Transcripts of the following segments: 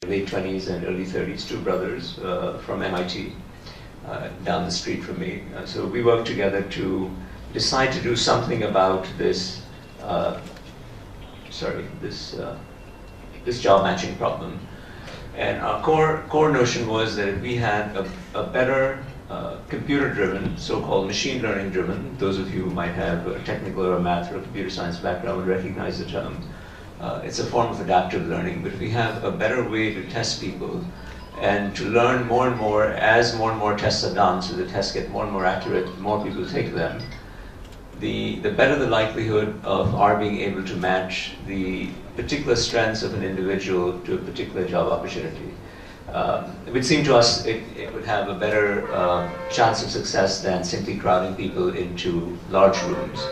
late 20s and early 30s, two brothers from MIT down the street from me. So we worked together to decide to do something about this, this job matching problem. And our core notion was that if we had a better computer-driven, so-called machine learning-driven, those of you who might have a technical or a math or a computer science background would recognize the term. It's a form of adaptive learning, but if we have a better way to test people and to learn more and more as more and more tests are done, so the tests get more and more accurate, more people take them, the better the likelihood of our being able to match the particular strengths of an individual to a particular job opportunity. It would seem to us it would have a better chance of success than simply crowding people into large rooms.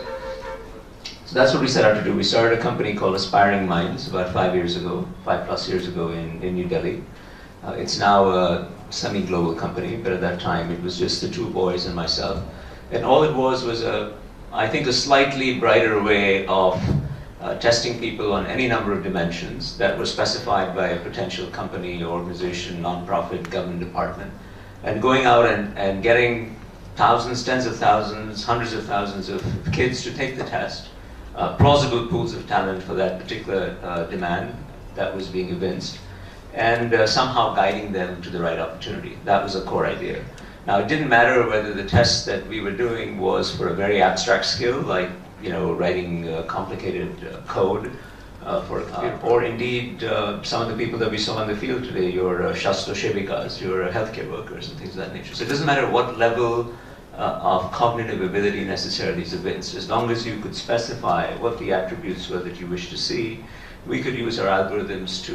So that's what we set out to do. We started a company called Aspiring Minds about 5 years ago, 5+ years ago in New Delhi. It's now a semi-global company, but at that time it was just the two boys and myself. And all it was I think, a slightly brighter way of testing people on any number of dimensions that were specified by a potential company, organization, nonprofit, government department, and going out and getting thousands, tens of thousands, hundreds of thousands of kids to take the test, plausible pools of talent for that particular demand that was being evinced, and somehow guiding them to the right opportunity. That was a core idea. Now, it didn't matter whether the test that we were doing was for a very abstract skill, like writing complicated code for a computer, or indeed some of the people that we saw in the field today, your Shastro Shevikas, your healthcare workers and things of that nature. So it doesn't matter what level of cognitive ability necessarily is evinced, as long as you could specify what the attributes were that you wish to see, we could use our algorithms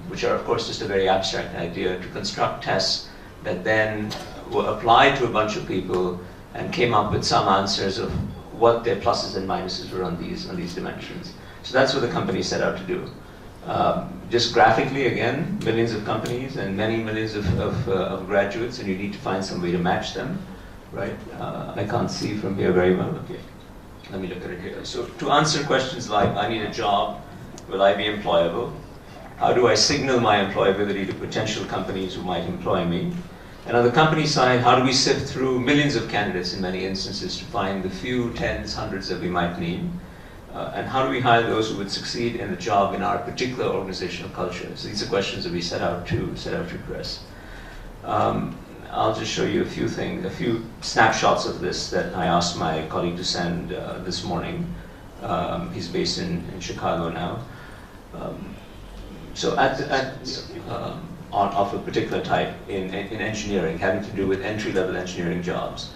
which are of course just a very abstract idea, to construct tests that then were applied to a bunch of people and came up with some answers of what their pluses and minuses were on these dimensions. So that's what the company set out to do. Just graphically, again, millions of companies and many millions of graduates, and you need to find some way to match them, right? I can't see from here very well. Okay, let me look at it here. So to answer questions like, I need a job, will I be employable? How do I signal my employability to potential companies who might employ me? And on the company side, how do we sift through millions of candidates in many instances to find the few tens, hundreds that we might need? And how do we hire those who would succeed in the job in our particular organizational culture? So these are questions that we set out to address. I'll just show you a few snapshots of this that I asked my colleague to send this morning. He's based in Chicago now. So of a particular type in engineering, having to do with entry-level engineering jobs.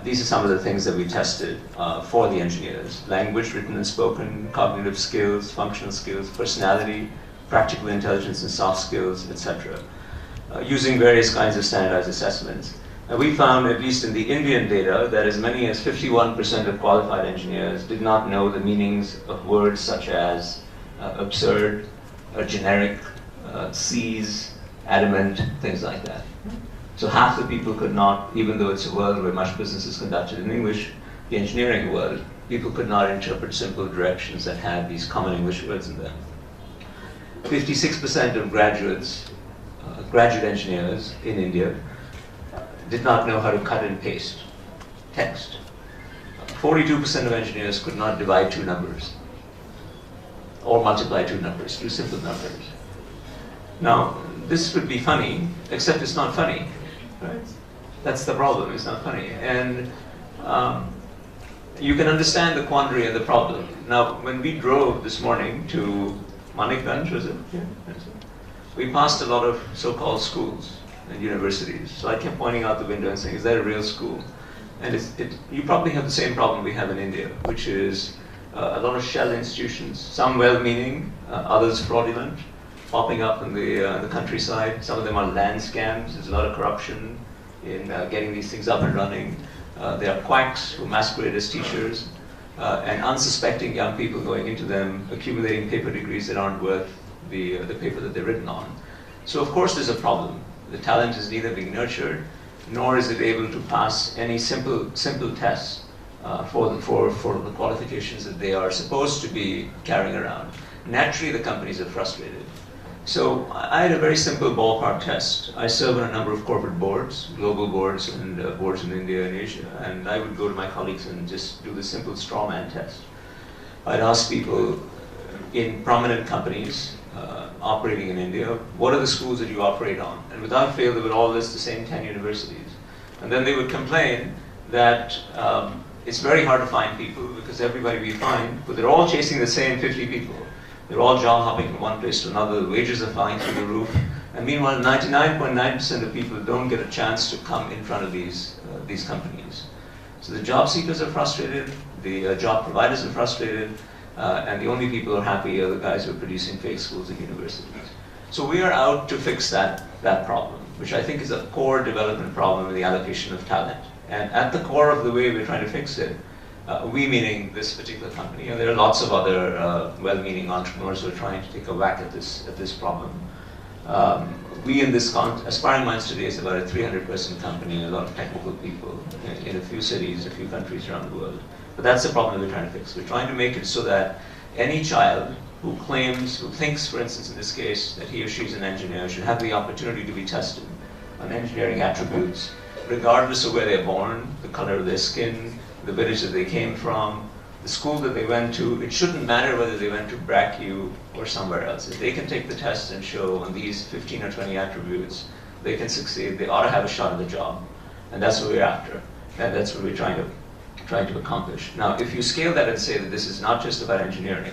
These are some of the things that we tested for the engineers: language, written and spoken, cognitive skills, functional skills, personality, practical intelligence and soft skills, etc. Using various kinds of standardized assessments. And we found, at least in the Indian data, that as many as 51% of qualified engineers did not know the meanings of words such as absurd, generic, seize, adamant, things like that. So half the people could not, even though it's a world where much business is conducted in English, the engineering world, people could not interpret simple directions that had these common English words in them. 56% of graduate engineers in India did not know how to cut and paste text. 42% of engineers could not divide two numbers or multiply two numbers, two simple numbers. Now, this would be funny, except it's not funny, right? That's the problem, it's not funny. And you can understand the quandary and the problem. Now, when we drove this morning to Manikganj, was it? Yeah. We passed a lot of so-called schools and universities. So I kept pointing out the window and saying, is that a real school? And you probably have the same problem we have in India, which is a lot of shell institutions, some well-meaning, others fraudulent, popping up in the countryside. Some of them are land scams. There's a lot of corruption in getting these things up and running. There are quacks who masquerade as teachers, and unsuspecting young people going into them, accumulating paper degrees that aren't worth the paper that they're written on. So of course there's a problem. The talent is neither being nurtured, nor is it able to pass any simple tests for the qualifications that they are supposed to be carrying around. Naturally, the companies are frustrated. So I had a very simple ballpark test. I serve on a number of corporate boards, global boards, and boards in India and Asia. And I would go to my colleagues and just do the simple straw man test. I'd ask people in prominent companies operating in India, what are the schools that you operate on? And without fail, they would all list the same 10 universities. And then they would complain that it's very hard to find people because everybody we find, but they're all chasing the same 50 people. They're all job hopping from one place to another. The wages are flying through the roof. And meanwhile, 99.9% of people don't get a chance to come in front of these companies. So the job seekers are frustrated, the job providers are frustrated, and the only people who are happy are the guys who are producing fake schools and universities. So we are out to fix that problem, which I think is a core development problem in the allocation of talent. And at the core of the way we're trying to fix it, we meaning this particular company, and there are lots of other well-meaning entrepreneurs who are trying to take a whack at this problem. We in this Aspiring Minds today is about a 300-person company, a lot of technical people in a few cities, a few countries around the world. But that's the problem that we're trying to fix. We're trying to make it so that any child who thinks, for instance, in this case, that he or she is an engineer should have the opportunity to be tested on engineering attributes, regardless of where they're born, the color of their skin, the village that they came from, the school that they went to. It shouldn't matter whether they went to BRACU or somewhere else. If they can take the test and show on these 15 or 20 attributes, they can succeed. They ought to have a shot at the job. And that's what we're after. And that's what we're trying to accomplish. Now, if you scale that and say that this is not just about engineering,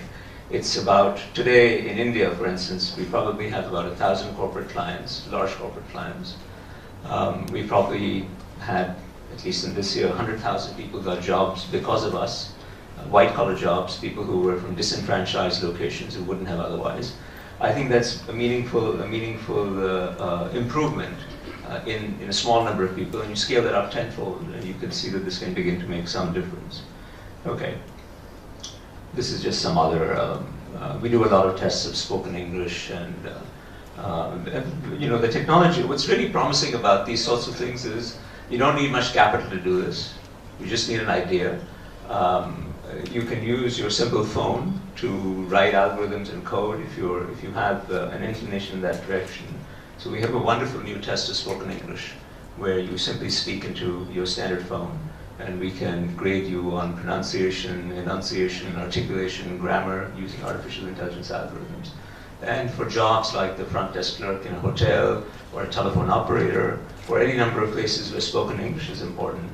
it's about, today in India, for instance, we probably have about 1,000 corporate clients, large corporate clients. We probably had, at least in this year, 100,000 people got jobs because of us, white-collar jobs, people who were from disenfranchised locations who wouldn't have otherwise. I think that's a meaningful improvement in a small number of people, and you scale that up tenfold, and you can see that this can begin to make some difference. Okay. This is just some other, we do a lot of tests of spoken English and the technology. What's really promising about these sorts of things is you don't need much capital to do this. You just need an idea. You can use your simple phone to write algorithms and code if you have an inclination in that direction. So we have a wonderful new test of spoken English where you simply speak into your standard phone, and we can grade you on pronunciation, enunciation, articulation, grammar using artificial intelligence algorithms. And for jobs like the front desk clerk in a hotel or a telephone operator or any number of places where spoken English is important,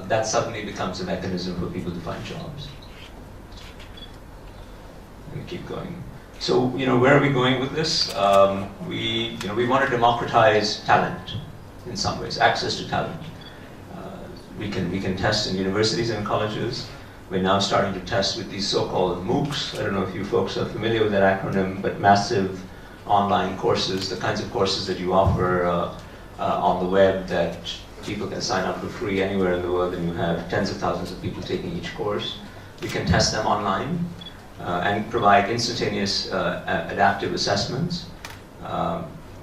that suddenly becomes a mechanism for people to find jobs. And keep going. So, where are we going with this? We want to democratize talent in some ways, access to talent. We can test in universities and colleges. We're now starting to test with these so-called MOOCs. I don't know if you folks are familiar with that acronym, but massive online courses, the kinds of courses that you offer on the web that people can sign up for free anywhere in the world, and you have tens of thousands of people taking each course. We can test them online and provide instantaneous adaptive assessments.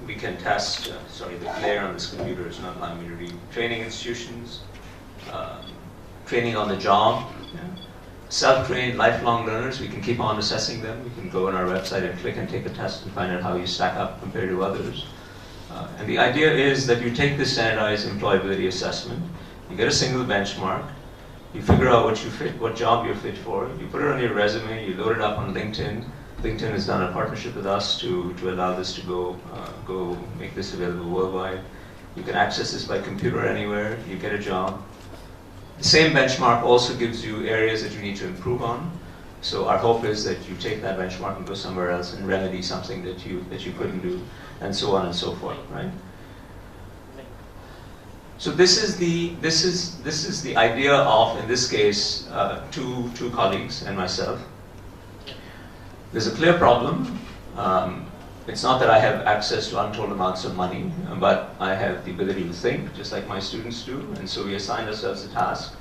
We can test, sorry, the glare on this computer is not allowing me to read. Training institutions, training on the job, self-trained lifelong learners. We can keep on assessing them. We can go on our website and click and take a test and find out how you stack up compared to others. And the idea is that you take this standardized employability assessment, you get a single benchmark, you figure out what job you're fit for, you put it on your resume, you load it up on LinkedIn. LinkedIn has done a partnership with us to allow this to go make this available worldwide. You can access this by computer anywhere, you get a job. The same benchmark also gives you areas that you need to improve on. So our hope is that you take that benchmark and go somewhere else and remedy something that you couldn't do, and so on and so forth, right? So this is the idea of, in this case, two colleagues and myself. There's a clear problem. It's not that I have access to untold amounts of money, but I have the ability to think, just like my students do, and so we assigned ourselves a task.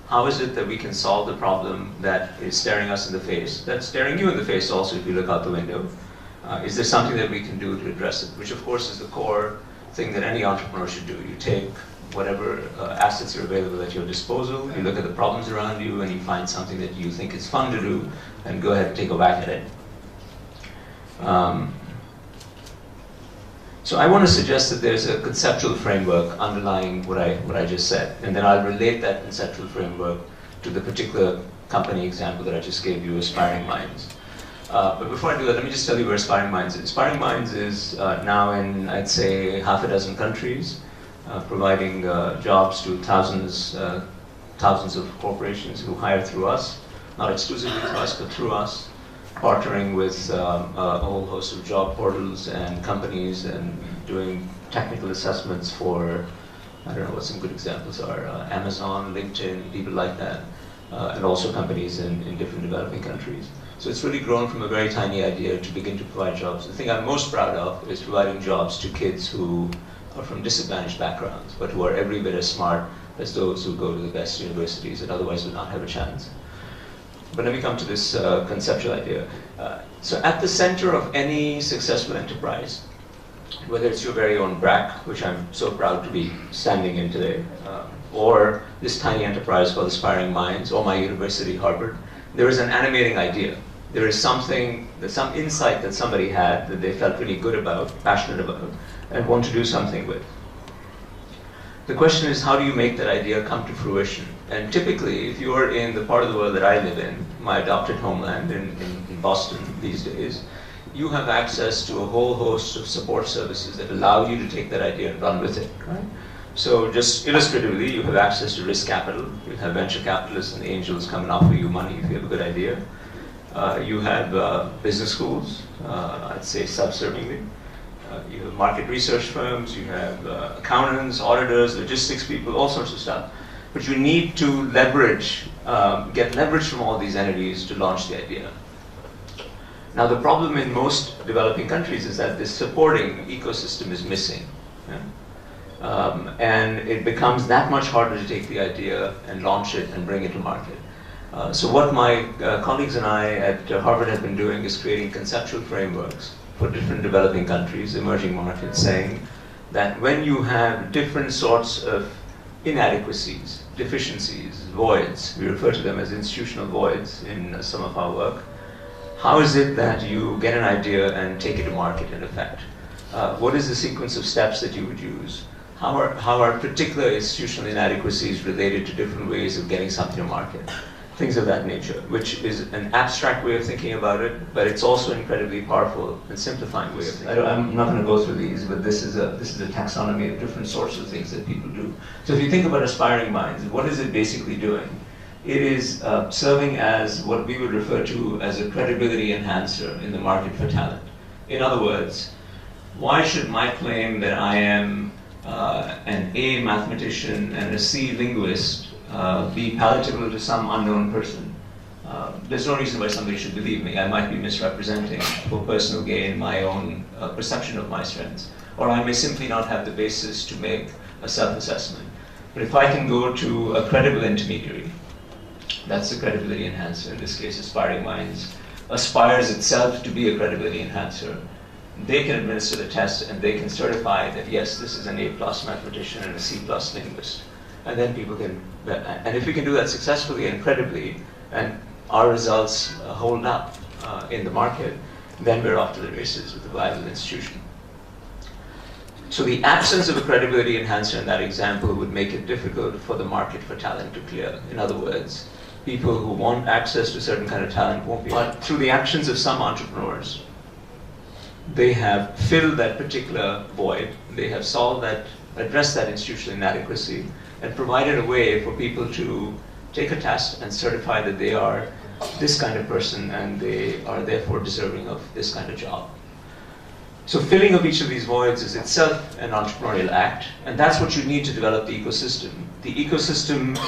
How is it that we can solve the problem that is staring us in the face, that's staring you in the face also if you look out the window? Is there something that we can do to address it? Which of course is the core thing that any entrepreneur should do. You take whatever assets are available at your disposal, you look at the problems around you, and you find something that you think is fun to do, and go ahead and take a whack at it. So I want to suggest that there's a conceptual framework underlying what I just said, and then I'll relate that conceptual framework to the particular company example that I just gave you, Aspiring Minds. But before I do that, let me just tell you where Aspiring Minds is. Aspiring Minds is now in, I'd say, half a dozen countries, providing jobs to thousands of corporations who hire through us, not exclusively through us, but through us, partnering with a whole host of job portals and companies and doing technical assessments for, I don't know what some good examples are, Amazon, LinkedIn, people like that, and also companies in different developing countries. So it's really grown from a very tiny idea to begin to provide jobs. The thing I'm most proud of is providing jobs to kids who are from disadvantaged backgrounds, but who are every bit as smart as those who go to the best universities and otherwise would not have a chance. But let me come to this conceptual idea. So at the center of any successful enterprise, whether it's your very own BRAC, which I'm so proud to be standing in today, or this tiny enterprise called Aspiring Minds, or my university, Harvard, there is an animating idea. There is something, some insight that somebody had that they felt really good about, passionate about, and want to do something with. The question is, how do you make that idea come to fruition? And typically, if you're in the part of the world that I live in, my adopted homeland in Boston these days, you have access to a whole host of support services that allow you to take that idea and run with it, right? So just illustratively, you have access to risk capital. You have venture capitalists and angels come and offer you money if you have a good idea. You have business schools, I'd say subservingly. You have market research firms, you have accountants, auditors, logistics people, all sorts of stuff. But you need to leverage, get leverage from all these entities to launch the idea. Now the problem in most developing countries is that this supporting ecosystem is missing. Yeah? And it becomes that much harder to take the idea and launch it and bring it to market. So what my colleagues and I at Harvard have been doing is creating conceptual frameworks for different developing countries, emerging markets, saying that when you have different sorts of inadequacies, deficiencies, voids, we refer to them as institutional voids in some of our work, how is it that you get an idea and take it to market in effect? What is the sequence of steps that you would use? How are particular institutional inadequacies related to different ways of getting something to market? Things of that nature, which is an abstract way of thinking about it, but it's also an incredibly powerful and simplifying way of thinking. I'm not going to go through these, but this is a taxonomy of different sorts of things that people do. So if you think about Aspiring Minds, what is it basically doing? It is serving as what we would refer to as a credibility enhancer in the market for talent. In other words, why should my claim that I am an A mathematician and a C linguist be palatable to some unknown person? There's no reason why somebody should believe me. I might be misrepresenting for personal gain my own perception of my strengths. Or I may simply not have the basis to make a self-assessment. But if I can go to a credible intermediary, that's the credibility enhancer. In this case, Aspiring Minds aspires itself to be a credibility enhancer. They can administer the test and they can certify that yes, this is an A+ mathematician and a C+ linguist. And then people can, and if we can do that successfully and credibly, and our results hold up in the market, then we're off to the races with a viable institution. So the absence of a credibility enhancer in that example would make it difficult for the market for talent to clear. In other words, people who want access to a certain kind of talent won't be. But through the actions of some entrepreneurs, they have filled that particular void, they have solved that, addressed that institutional inadequacy, and provided a way for people to take a test and certify that they are this kind of person and they are therefore deserving of this kind of job. So filling of each of these voids is itself an entrepreneurial act, and that's what you need to develop the ecosystem. The ecosystem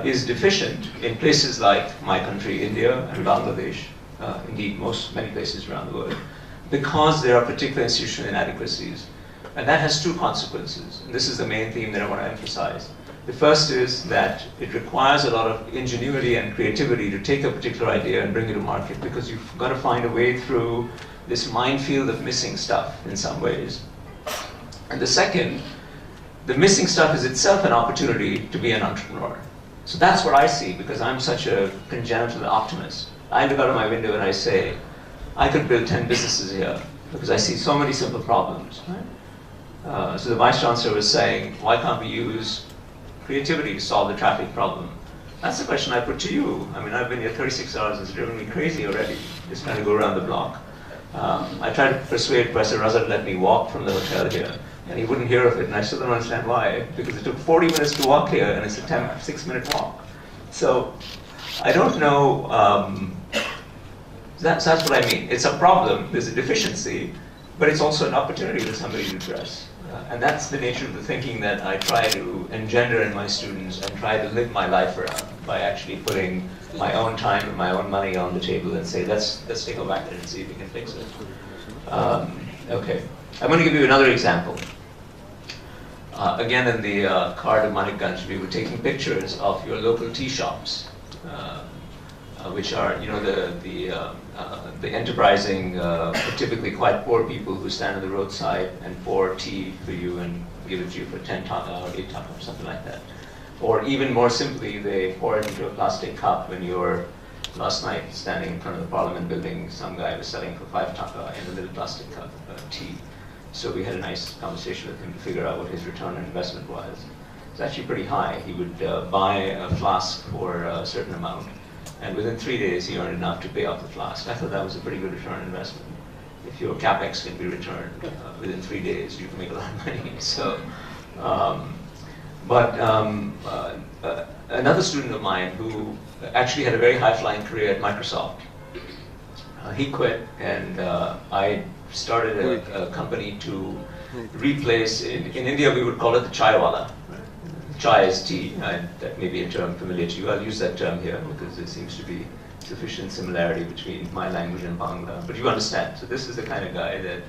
is deficient in places like my country, India, and Bangladesh, indeed many places around the world, because there are particular institutional inadequacies. And that has two consequences, and this is the main theme that I want to emphasize. The first is that it requires a lot of ingenuity and creativity to take a particular idea and bring it to market, because you've got to find a way through this minefield of missing stuff in some ways. And the second, the missing stuff is itself an opportunity to be an entrepreneur. So that's what I see, because I'm such a congenital optimist. I look out of my window and I say, I could build 10 businesses here, because I see so many simple problems, right? So the Vice Chancellor was saying, why can't we use creativity to solve the traffic problem? That's the question I put to you. I mean, I've been here 36 hours, it's driven me crazy already, just trying to go around the block. I tried to persuade Professor Razzak to let me walk from the hotel here, and he wouldn't hear of it, and I still don't understand why, because it took 40 minutes to walk here, and it's a 6-minute walk. So, I don't know, that's what I mean. It's a problem, there's a deficiency, but it's also an opportunity for somebody to address. And that's the nature of the thinking that I try to engender in my students and try to live my life around by actually putting my own time and my own money on the table and say, let's take a whack at it and see if we can fix it. Okay, I'm going to give you another example. Again, in the card of Manikganj, we were taking pictures of your local tea shops, which are, you know, the enterprising, typically quite poor people who stand on the roadside and pour tea for you and give it to you for 10 taka or 8 taka or something like that. Or even more simply, they pour it into a plastic cup when you're, last night, standing in front of the Parliament building, some guy was selling for 5 taka in a little plastic cup tea. So we had a nice conversation with him to figure out what his return on investment was. It's actually pretty high. He would buy a flask for a certain amount, and within 3 days he earned enough to pay off the flask. I thought that was a pretty good return on investment. If your capex can be returned within 3 days, you can make a lot of money. So, another student of mine who actually had a very high-flying career at Microsoft, he quit, and I started a company to replace, in India we would call it the Chaiwallah. Chai is tea, that may be a term familiar to you. I'll use that term here because there seems to be sufficient similarity between my language and Bangla. But you understand, so this is the kind of guy that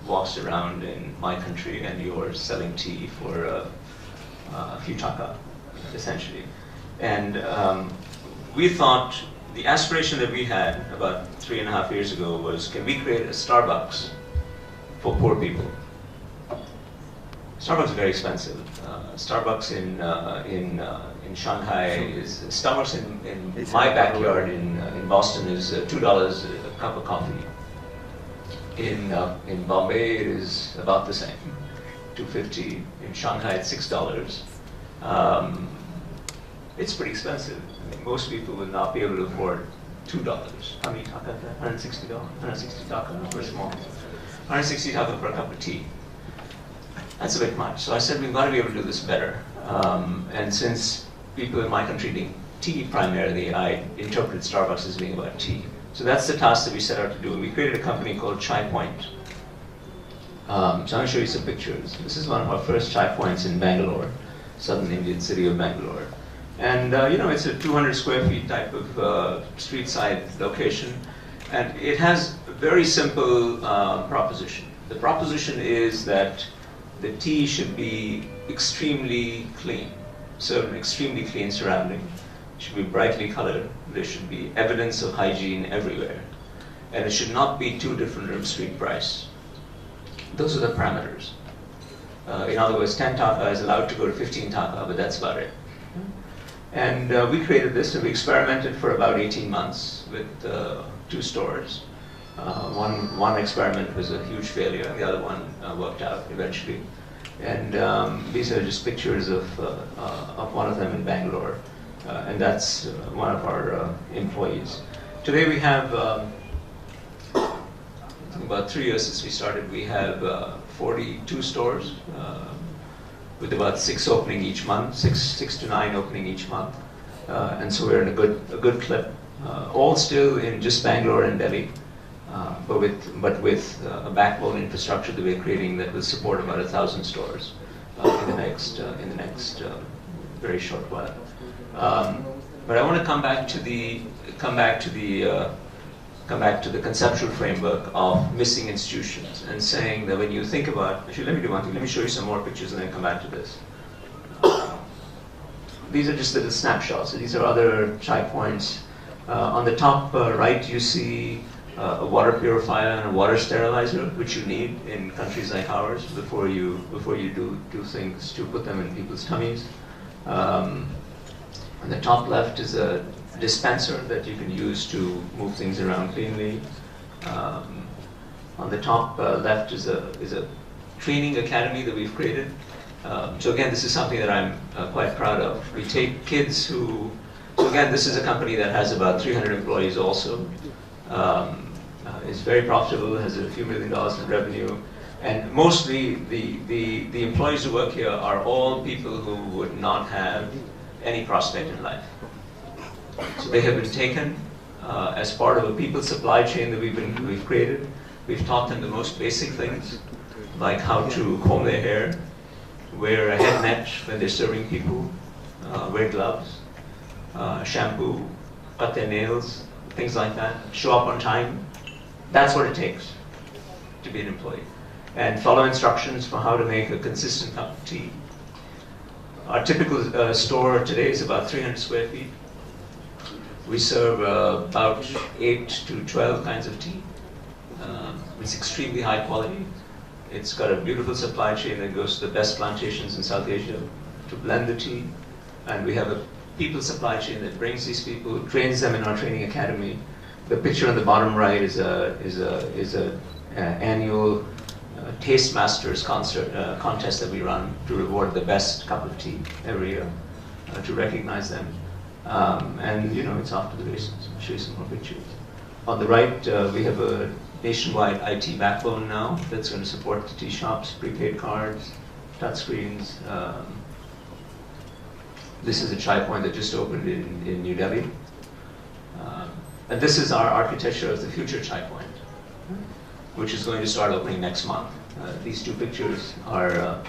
walks around in my country and yours selling tea for a few taka, essentially. And we thought, the aspiration that we had about 3.5 years ago was, can we create a Starbucks for poor people? Starbucks is very expensive. Starbucks in Shanghai is, Starbucks in my backyard in Boston is $2 a cup of coffee. In Bombay it is about the same, $2.50. In Shanghai it's $6. It's pretty expensive. I mean, most people would not be able to afford $2. How many taka? $160. 160 taka for a small. 160 taka for a cup of tea. That's a bit much. So I said, we've got to be able to do this better. And since people in my country drink tea primarily, I interpret Starbucks as being about tea. So that's the task that we set out to do. We created a company called Chime Point. So I'm going to show you some pictures. This is one of our first Chime Points in Bangalore, southern Indian city of Bangalore. And you know, it's a 200 square feet type of street side location. And it has a very simple proposition. The proposition is that the tea should be extremely clean, served in extremely clean surrounding. It should be brightly colored. There should be evidence of hygiene everywhere. And it should not be too different from street price. Those are the parameters. In other words, 10 taka is allowed to go to 15 taka, but that's about it. And we created this, and we experimented for about 18 months with 2 stores. One experiment was a huge failure, and the other one worked out eventually. And these are just pictures of one of them in Bangalore, and that's one of our employees. Today we have, about 3 years since we started, we have 42 stores, with about 6 opening each month, 6 to 9 opening each month. And so we're in a good clip, all still in just Bangalore and Delhi. But with a backbone infrastructure that we're creating that will support about 1,000 stores in the next very short while. But I want to come back to the conceptual framework of missing institutions and saying that when you think about, actually let me do one thing. Let me show you some more pictures and then come back to this. These are just little snapshots. So these are other Chime Points. On the top right, you see a water purifier and a water sterilizer, which you need in countries like ours before you do things to put them in people's tummies. On the top left is a dispenser that you can use to move things around cleanly. On the top left is a training academy that we've created. So again, this is something that I'm quite proud of. We take kids who, so again, this is a company that has about 300 employees also. Is very profitable, has a few $1 million in revenue. And mostly the employees who work here are all people who would not have any prospect in life. So they have been taken as part of a people supply chain that we've created. We've taught them the most basic things, like how to comb their hair, wear a head net when they're serving people, wear gloves, shampoo, cut their nails, things like that, show up on time. That's what it takes to be an employee. And follow instructions for how to make a consistent cup of tea. Our typical store today is about 300 square feet. We serve about 8 to 12 kinds of tea. It's extremely high quality. It's got a beautiful supply chain that goes to the best plantations in South Asia to blend the tea. And we have a people supply chain that brings these people, trains them in our training academy. The picture on the bottom right is a annual Taste Masters contest that we run to reward the best cup of tea every year, to recognize them. And you know, it's off to the races. I'll show you some more pictures. On the right, we have a nationwide IT backbone now that's going to support the tea shops, prepaid cards, touchscreens. This is a Chime Point that just opened in New Delhi. And this is our architecture of the future Chime Point, which is going to start opening next month. These two pictures are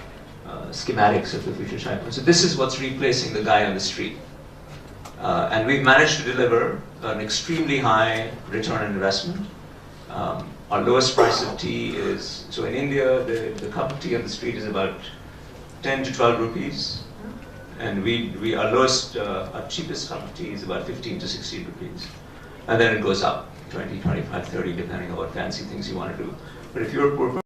schematics of the future Chime Point. So this is what's replacing the guy on the street. And we've managed to deliver an extremely high return on investment. Our lowest price of tea is, so in India, the cup of tea on the street is about 10 to 12 rupees. And our cheapest cup of tea is about 15 to 16 rupees. And then it goes up, 20, 25, 30, depending on what fancy things you want to do. But if you're a poor